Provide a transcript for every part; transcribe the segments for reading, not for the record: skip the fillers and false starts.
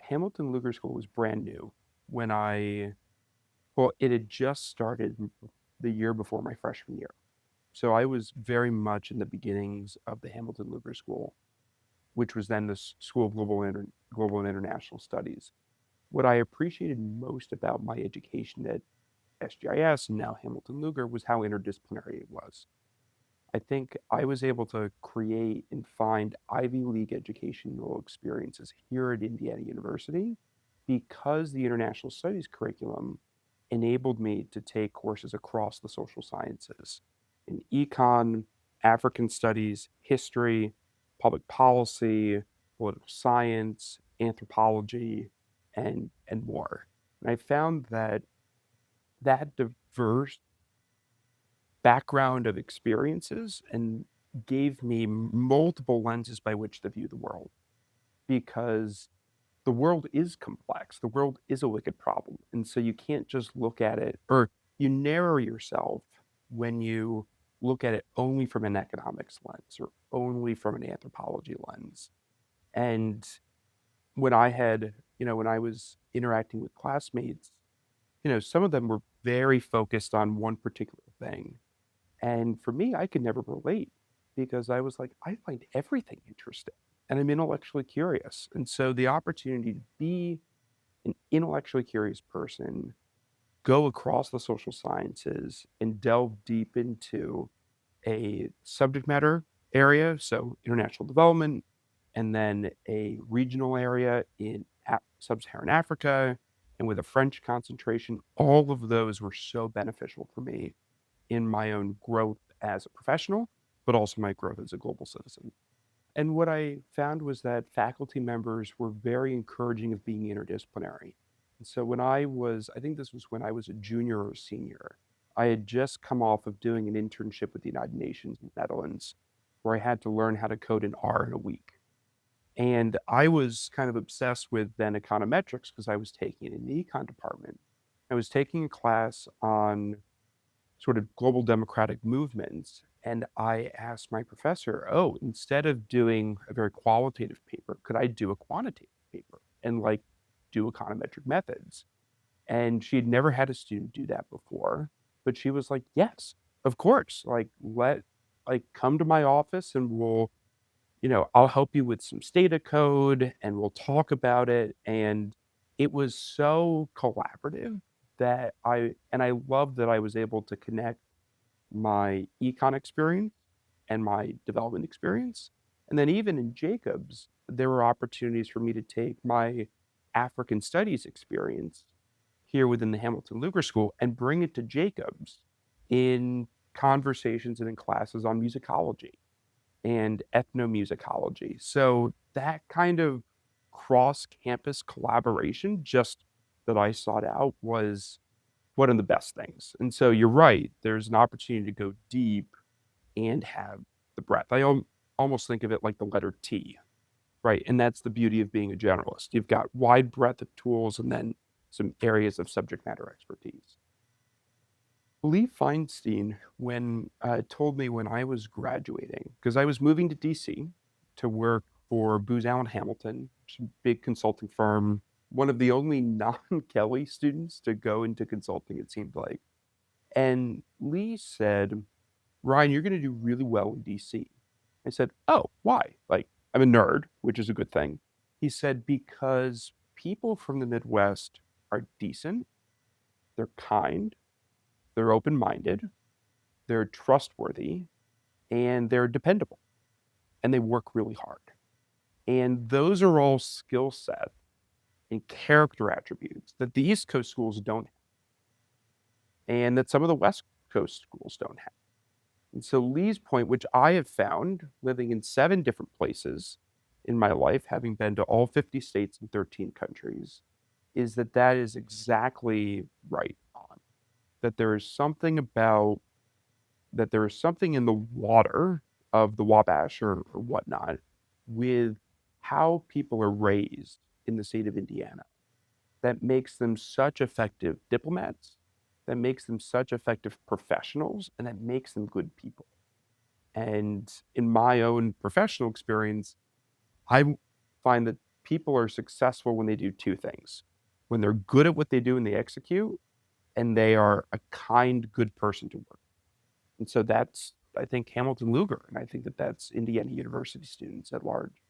Hamilton Lugar School was brand new when it had just started the year before my freshman year. So I was very much in the beginnings of the Hamilton Lugar School, which was then the School of Global and International Studies. What I appreciated most about my education at SGIS and now Hamilton Lugar was how interdisciplinary it was. I think I was able to create and find Ivy League educational experiences here at Indiana University because the international studies curriculum enabled me to take courses across the social sciences in econ, African studies, history, public policy, political science, anthropology, and more. And I found that diverse background of experiences and gave me multiple lenses by which to view the world because the world is complex. The world is a wicked problem. And so you can't just look at it, or you narrow yourself when you look at it only from an economics lens or only from an anthropology lens. And when I was interacting with classmates, some of them were very focused on one particular thing. And for me, I could never relate because I was like, I find everything interesting and I'm intellectually curious. And so the opportunity to be an intellectually curious person, go across the social sciences and delve deep into a subject matter area, so international development, and then a regional area in sub-Saharan Africa, and with a French concentration, all of those were so beneficial for me in my own growth as a professional, but also my growth as a global citizen. And what I found was that faculty members were very encouraging of being interdisciplinary. And so I think this was when I was a junior or senior, I had just come off of doing an internship with the United Nations in the Netherlands, where I had to learn how to code in R in a week. And I was kind of obsessed with then econometrics because I was taking it in the econ department. I was taking a class on sort of global democratic movements. And I asked my professor, oh, instead of doing a very qualitative paper, could I do a quantitative paper and like do econometric methods? And she had never had a student do that before, but she was like, yes, of course. Come to my office and I'll help you with some Stata code and we'll talk about it. And it was so collaborative that I loved that I was able to connect my econ experience and my development experience. And then even in Jacobs, there were opportunities for me to take my African studies experience here within the Hamilton Lugar School and bring it to Jacobs in conversations and in classes on musicology and ethnomusicology. So that kind of cross campus collaboration, just that I sought out, was one of the best things. And so you're right, there's an opportunity to go deep and have the breadth. Almost think of it like the letter T, right? And that's the beauty of being a generalist. You've got wide breadth of tools and then some areas of subject matter expertise. Lee Feinstein, when told me when I was graduating, because I was moving to DC to work for Booz Allen Hamilton, which is a big consulting firm, one of the only non-Kelly students to go into consulting, it seemed like. And Lee said, Ryan, you're going to do really well in DC. I said, oh, why? Like, I'm a nerd, which is a good thing. He said, because people from the Midwest are decent, they're kind, they're open minded, they're trustworthy, and they're dependable, and they work really hard. And those are all skill sets and character attributes that the East Coast schools don't have, and that some of the West Coast schools don't have. And so Lee's point, which I have found living in 7 different places in my life, having been to all 50 states and 13 countries, is that that is exactly right on. That there is something about that there is something in the water of the Wabash or whatnot with how people are raised in the state of Indiana that makes them such effective diplomats, that makes them such effective professionals, and that makes them good people. And in my own professional experience, I find that people are successful when they do two things: when they're good at what they do and they execute, and they are a kind, good person to work. And so that's, I think, Hamilton Lugar, and I think that that's Indiana University students at large.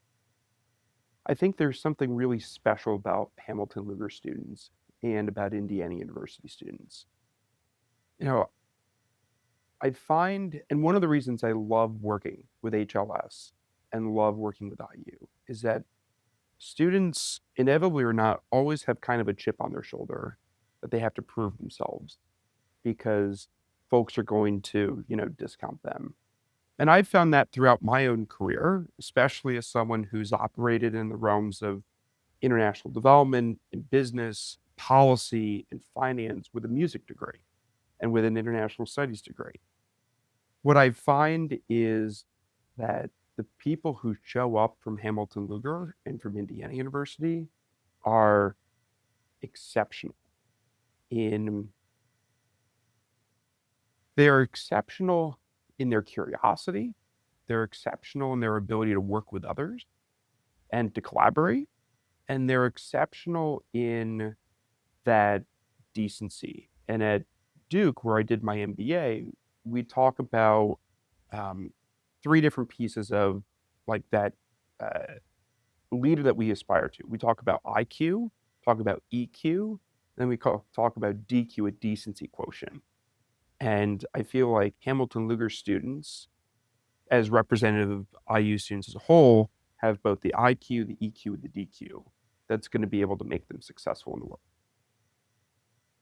I think there's something really special about Hamilton Lugar students and about Indiana University students. You know, I find, and one of the reasons I love working with HLS and love working with IU is that students, inevitably or not, always have kind of a chip on their shoulder that they have to prove themselves because folks are going to, discount them. And I've found that throughout my own career, especially as someone who's operated in the realms of international development, in business, policy, and finance with a music degree and with an international studies degree. What I find is that the people who show up from Hamilton Lugar and from Indiana University are exceptional in they're exceptional in their curiosity, they're exceptional in their ability to work with others and to collaborate, and they're exceptional in that decency. And at Duke, where I did my MBA, we talk about um, three different pieces of like that uh, leader that we aspire to. We talk about IQ, talk about EQ, then talk about DQ, a decency quotient. And I feel like Hamilton Lugar students, as representative of IU students as a whole, have both the IQ, the EQ, and the DQ. That's going to be able to make them successful in the world.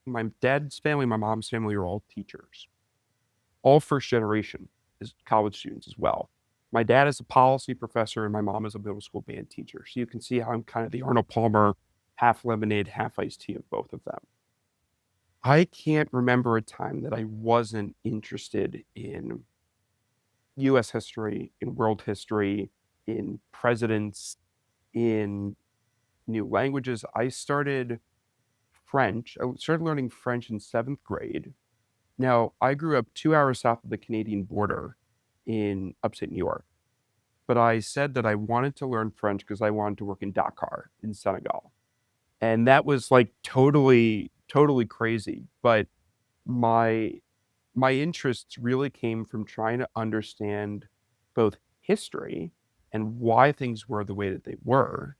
My dad's family, my mom's family are all teachers, all first generation is college students as well. My dad is a policy professor and my mom is a middle school band teacher. So you can see how I'm kind of the Arnold Palmer, half lemonade, half iced tea of both of them. I can't remember a time that I wasn't interested in US history, in world history, in presidents, in new languages. I started French. I started learning French in seventh grade. Now, I grew up 2 hours south of the Canadian border in upstate New York, but I said that I wanted to learn French because I wanted to work in Dakar in Senegal. And that was like totally, totally crazy. But my my interests really came from trying to understand both history and why things were the way that they were,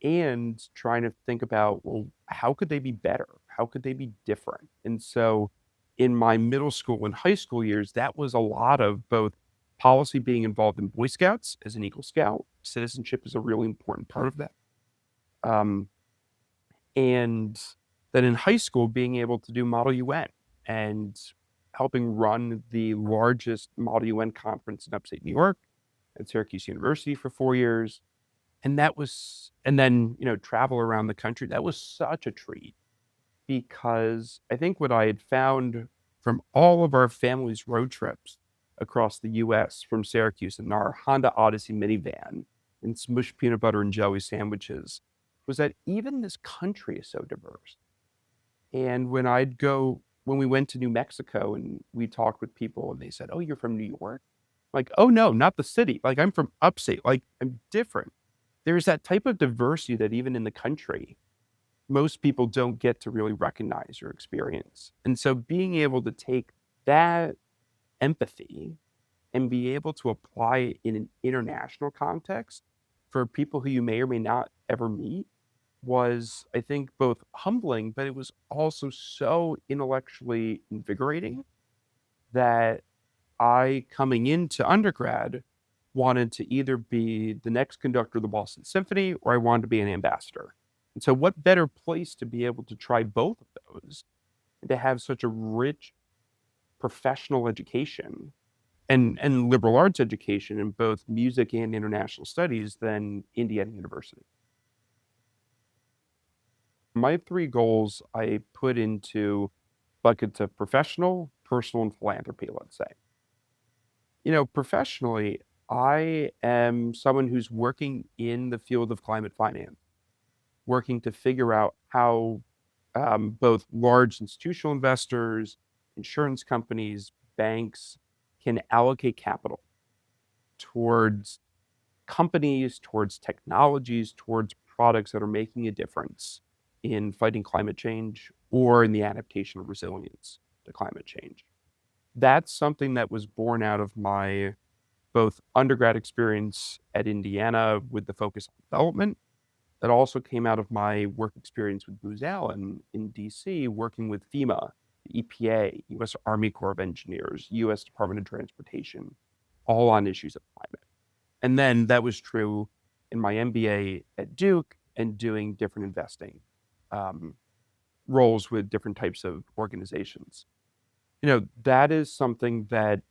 and trying to think about, well, how could they be better? How could they be different? And so in my middle school and high school years, that was a lot of both policy being involved in Boy Scouts as an Eagle Scout. Citizenship is a really important part of that. Um, and then in high school, being able to do Model UN and helping run the largest Model UN conference in upstate New York at Syracuse University for 4 years. And that was, and then, travel around the country. That was such a treat because I think what I had found from all of our family's road trips across the US from Syracuse in our Honda Odyssey minivan and smushed peanut butter and jelly sandwiches was that even this country is so diverse. And when we went to New Mexico and we talked with people and they said, "Oh, you're from New York?" Like, "Oh, no, not the city. Like, I'm from upstate. Like, I'm different." There's that type of diversity that even in the country, most people don't get to really recognize or experience. And so being able to take that empathy and be able to apply it in an international context for people who you may or may not ever meet was, I think, both humbling, but it was also so intellectually invigorating that I, coming into undergrad, wanted to either be the next conductor of the Boston Symphony or I wanted to be an ambassador. And so, what better place to be able to try both of those and to have such a rich professional education and liberal arts education in both music and international studies than Indiana University? My three goals I put into buckets of professional, personal, and philanthropy, let's say. Professionally, I am someone who's working in the field of climate finance, working to figure out how both large institutional investors, insurance companies, banks can allocate capital towards companies, towards technologies, towards products that are making a difference in fighting climate change or in the adaptation of resilience to climate change. That's something that was born out of my both undergrad experience at Indiana with the focus on development. That also came out of my work experience with Booz Allen in DC, working with FEMA, the EPA, US Army Corps of Engineers, US Department of Transportation, all on issues of climate. And then that was true in my MBA at Duke and doing different investing um, roles with different types of organizations. That is something that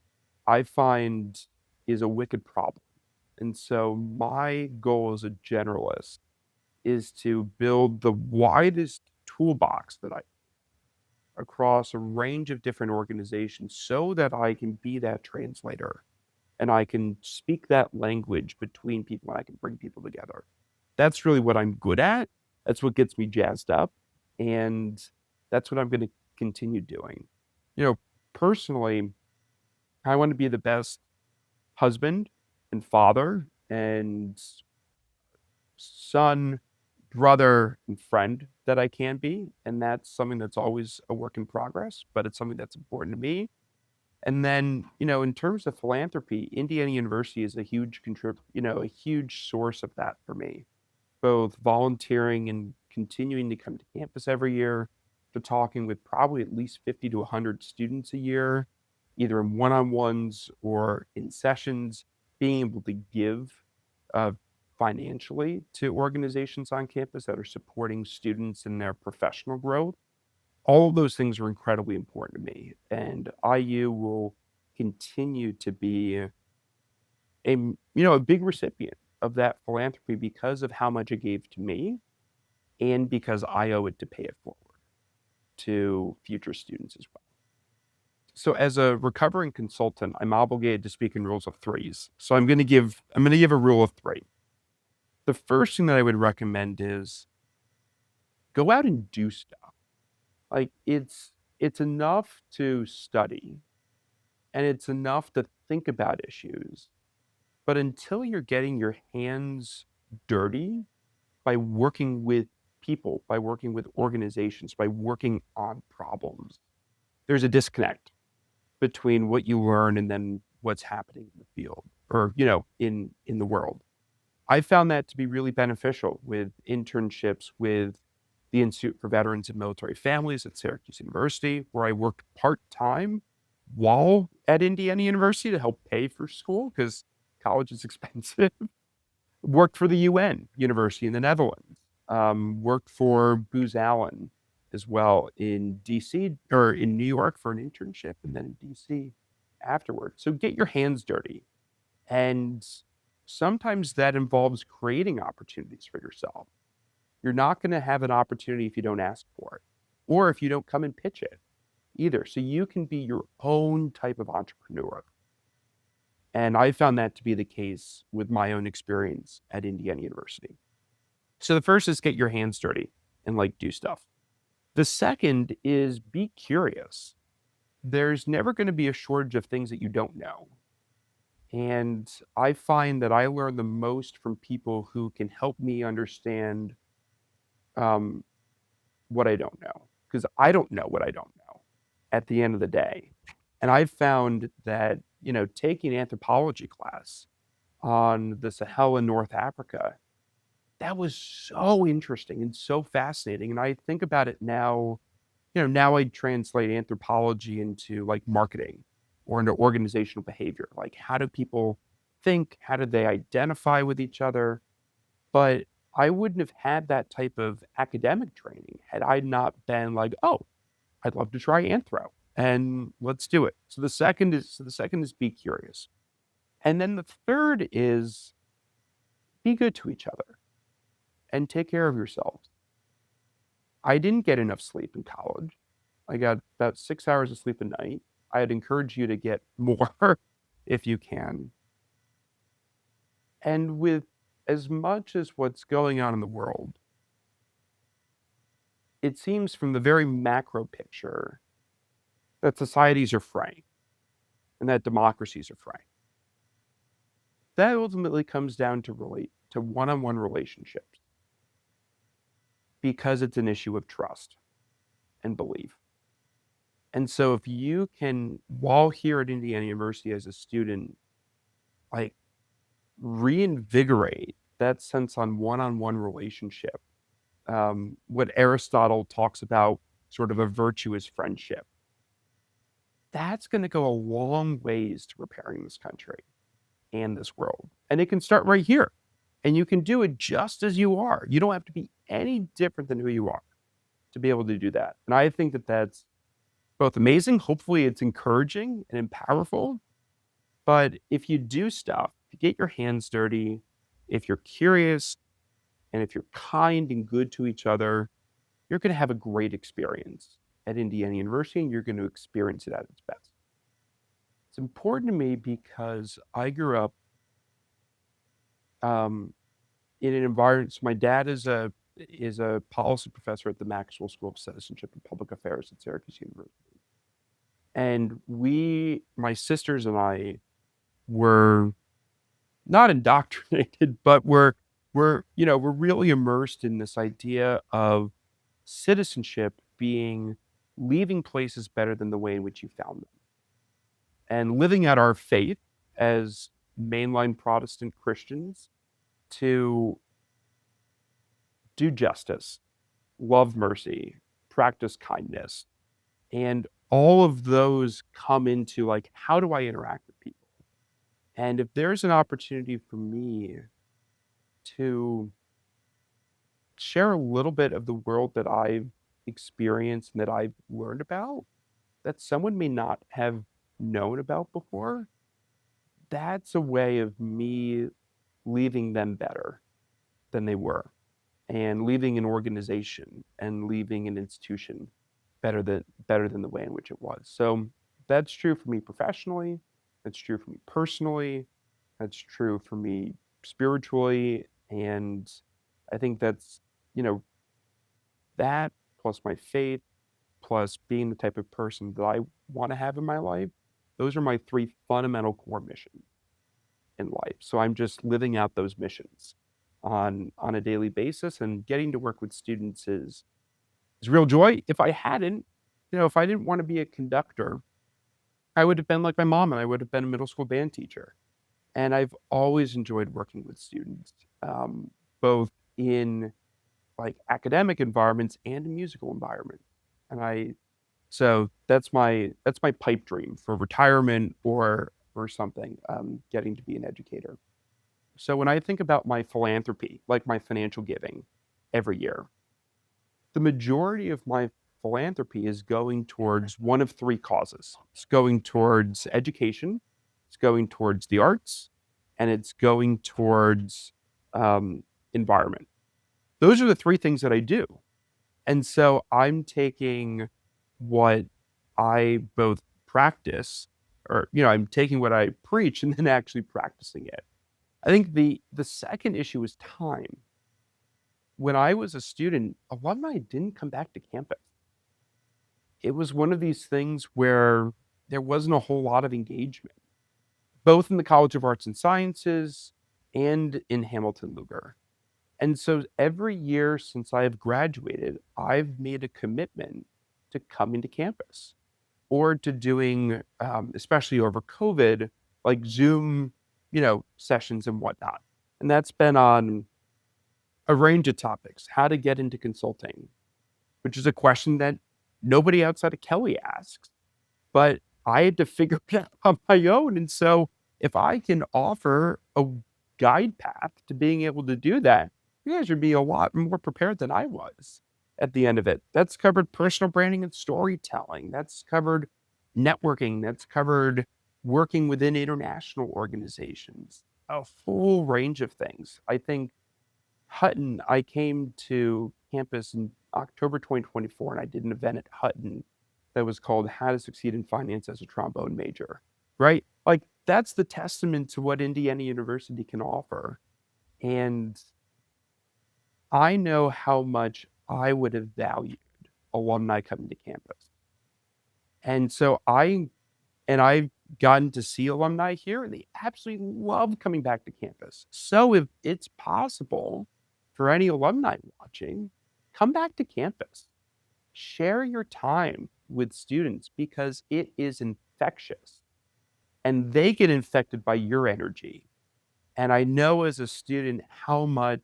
I find is a wicked problem. And so my goal as a generalist is to build the widest toolbox that I across a range of different organizations so that I can be that translator and I can speak that language between people and I can bring people together. That's really what I'm good at. That's what gets me jazzed up. And that's what I'm going to continue doing. You know, Personally, I want to be the best husband and father and son, brother, and friend that I can be. And that's something that's always a work in progress, but it's something that's important to me. And then, in terms of philanthropy, Indiana University is a huge a huge source of that for me, both volunteering and continuing to come to campus every year, to talking with probably at least 50 to 100 students a year, either in one-on-ones or in sessions, being able to give uh, financially to organizations on campus that are supporting students in their professional growth. All of those things are incredibly important to me, and IU will continue to be a big recipient of that philanthropy because of how much it gave to me and because I owe it to pay it forward to future students as well. So as a recovering consultant, I'm obligated to speak in rules of threes. So I'm going to give a rule of three. The first thing that I would recommend is go out and do stuff. Like it's enough to study and it's enough to think about issues. But until you're getting your hands dirty by working with people, by working with organizations, by working on problems, there's a disconnect between what you learn and then what's happening in the field or, in the world. I found that to be really beneficial with internships with the Institute for Veterans and Military Families at Syracuse University, where I worked part-time while at Indiana University to help pay for school because college is expensive. Worked for the UN University in the Netherlands. Worked for Booz Allen as well in DC or in New York for an internship and then in DC afterwards. So get your hands dirty. And sometimes that involves creating opportunities for yourself. You're not going to have an opportunity if you don't ask for it or if you don't come and pitch it either. So you can be your own type of entrepreneur. And I found that to be the case with my own experience at Indiana University. So the first is get your hands dirty and do stuff. The second is be curious. There's never going to be a shortage of things that you don't know. And I find that I learn the most from people who can help me understand um, what I don't know, because I don't know what I don't know at the end of the day. And I've found that, taking an anthropology class on the Sahel in North Africa, that was so interesting and so fascinating. And I think about it now, now I translate anthropology into marketing or into organizational behavior. Like, how do people think? How do they identify with each other? But I wouldn't have had that type of academic training had I not been like, oh, I'd love to try anthro and let's do it. So the second is be curious. And then the third is be good to each other and take care of yourselves. I didn't get enough sleep in college. I got about 6 hours of sleep a night. I'd encourage you to get more if you can. And with as much as what's going on in the world, it seems from the very macro picture that societies are fraying and that democracies are fraying. That ultimately comes down to relate to one-on-one relationships. because it's an issue of trust and belief. And so if you can, while here at Indiana University as a student, like reinvigorate that sense on one relationship, what Aristotle talks about, sort of a virtuous friendship, that's going to go a long ways to repairing this country and this world. And it can start right here. And you can do it just as you are. You don't have to be any different than who you are to be able to do that. And I think that that's both amazing. Hopefully, it's encouraging and powerful. But if you do stuff, if you get your hands dirty, if you're curious, and if you're kind and good to each other, you're going to have a great experience at Indiana University, and you're going to experience it at its best. It's important to me because I grew up in an environment. So my dad is a policy professor at the Maxwell School of Citizenship and Public Affairs at Syracuse University, and my sisters and I, were not indoctrinated, but we're really immersed in this idea of citizenship being leaving places better than the way in which you found them, and living out our faith as mainline Protestant Christians to do justice, love mercy, practice kindness. And all of those come into like, how do I interact with people? And if there's an opportunity for me to share a little bit of the world that I've experienced and that I've learned about, that someone may not have known about before, that's a way of me leaving them better than they were, and leaving an organization and leaving an institution better than the way in which it was. So that's true for me professionally. That's true for me personally. That's true for me spiritually. And I think that's, you know, that plus my faith, plus being the type of person that I want to have in my life, those are my three fundamental core missions in life. So I'm just living out those missions on a daily basis, and getting to work with students is real joy. If I hadn't, if I didn't want to be a conductor, I would have been like my mom, and I would have been a middle school band teacher. And I've always enjoyed working with students, both in like academic environments and in musical environments. And so that's my pipe dream for retirement or something, getting to be an educator. So when I think about my philanthropy, like my financial giving every year, the majority of my philanthropy is going towards one of three causes. It's going towards education, it's going towards the arts, and it's going towards environment. Those are the three things that I do. And so I'm taking what I both practice, or, I'm taking what I preach and then actually practicing it. I think the second issue is time. When I was a student, alumni didn't come back to campus. It was one of these things where there wasn't a whole lot of engagement, both in the College of Arts and Sciences and in Hamilton Lugar. And so every year since I have graduated, I've made a commitment to coming to campus, or to doing, especially over COVID, like Zoom, sessions and whatnot. And that's been on a range of topics. How to get into consulting, which is a question that nobody outside of Kelly asks, but I had to figure it out on my own. And so if I can offer a guide path to being able to do that, you guys would be a lot more prepared than I was at the end of it. That's covered personal branding and storytelling. That's covered networking. That's covered working within international organizations, a whole range of things. I think Hutton, I came to campus in October 2024, and I did an event at Hutton that was called How to Succeed in Finance as a Trombone Major, right? Like, that's the testament to what Indiana University can offer. And I know how much I would have valued alumni coming to campus. And so I've gotten to see alumni here, and they absolutely love coming back to campus. So if it's possible for any alumni watching, come back to campus. Share your time with students because it is infectious and they get infected by your energy. And I know as a student how much,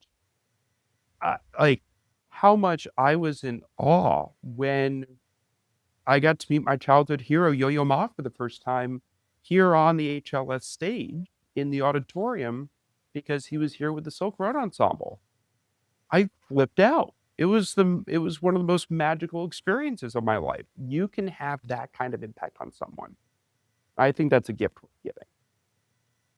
like, how much I was in awe when I got to meet my childhood hero, Yo-Yo Ma, for the first time here on the HLS stage in the auditorium because he was here with the Silk Road Ensemble. I flipped out. It was one of the most magical experiences of my life. You can have that kind of impact on someone. I think that's a gift worth giving.